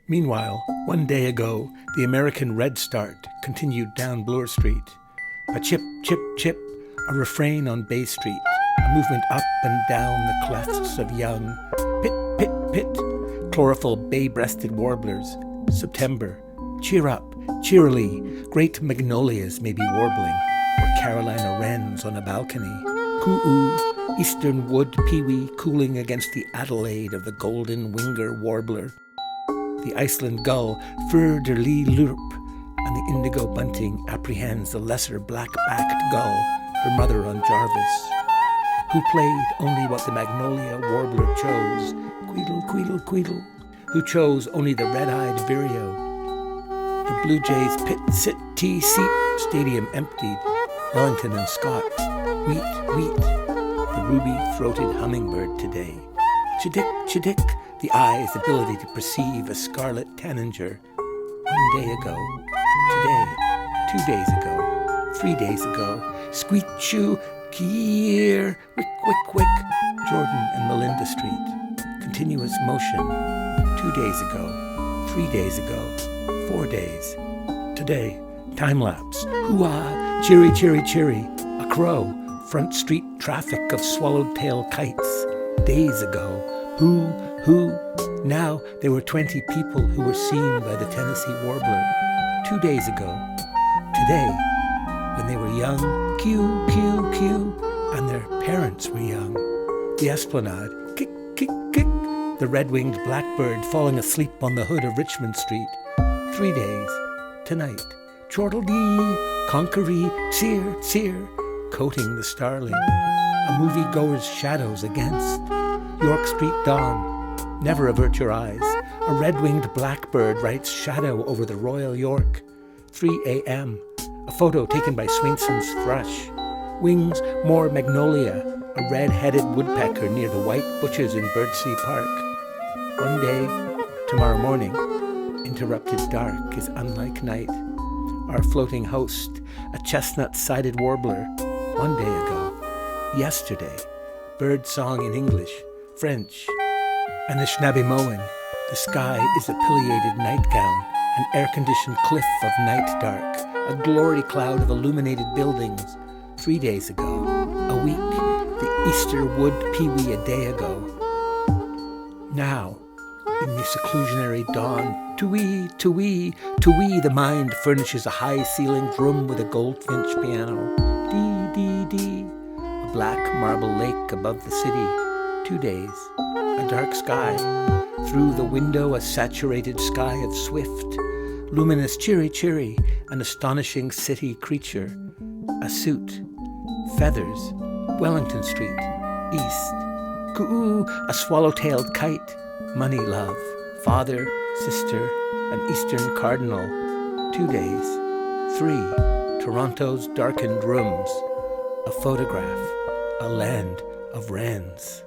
Meanwhile, one day ago, the American Redstart continued down Bloor Street. A chip, chip, chip, a refrain on Bay Street, a movement up and down the clefts of young pit, pit, pit, chlorophyll bay-breasted warblers. September, cheer up, cheerily, great magnolias may be warbling, or Carolina wrens on a balcony. Coo-oo, eastern wood peewee cooling against the Adelaide of the golden whinger warbler. The Iceland gull fleur-de-lis lurp, and the indigo bunting apprehends the lesser black-backed gull, her mother on Jarvis, who played only what the magnolia warbler chose, queedle, queedle, queedle, who chose only the red-eyed vireo. The Blue Jays pit, sit, tee, seat, stadium emptied, Wellington and Scott, wheat, wheat, the ruby-throated hummingbird today. Chidick, chidick, the eye's ability to perceive a scarlet tanager. 1 day ago, today, 2 days ago, 3 days ago, squeak, shoo, keer, wick, wick, wick, Jordan and Melinda Street. Continuous motion. 2 days ago, 3 days ago, 4 days. Today, time-lapse. Hoo-ah, cheery, cheery, cheery. A crow. Front street traffic of swallowtail kites. Days ago. Who? Now there were 20 people who were seen by the Tennessee warbler. 2 days ago. Today, when they were young, Q, Q, Q, and their parents were young. The Esplanade, kick, kick, kick. The red-winged blackbird falling asleep on the hood of Richmond Street. 3 days. Tonight. Chortle-dee, conqueree, sear, sear, coating the starling. A movie-goer's shadows against. York Street dawn. Never avert your eyes. A red-winged blackbird writes shadow over the Royal York. 3 a.m. A photo taken by Swainson's thrush. Wings, more magnolia. A red-headed woodpecker near the white butchers in Birdsea Park. 1 day, tomorrow morning, interrupted dark is unlike night. Our floating host, a chestnut-sided warbler. 1 day ago, yesterday, bird song in English, French, and the Schnabimoen. The sky is a pileated nightgown, an air-conditioned cliff of night dark, a glory cloud of illuminated buildings. 3 days ago, a week, the Easter wood peewee a day ago. Now, in the seclusionary dawn, to-wee, to-wee, to-wee, the mind furnishes a high-ceilinged room with a goldfinch piano. Dee-dee-dee, a black marble lake above the city. 2 days, a dark sky. Through the window, a saturated sky of swift. Luminous cheery-cheery, an astonishing city creature. A suit. Feathers. Wellington Street. East. Coo-oo, a swallow-tailed kite. Money, love. Father, sister, an eastern cardinal. 2 days. 3. Toronto's darkened rooms. A photograph. A land of wrens.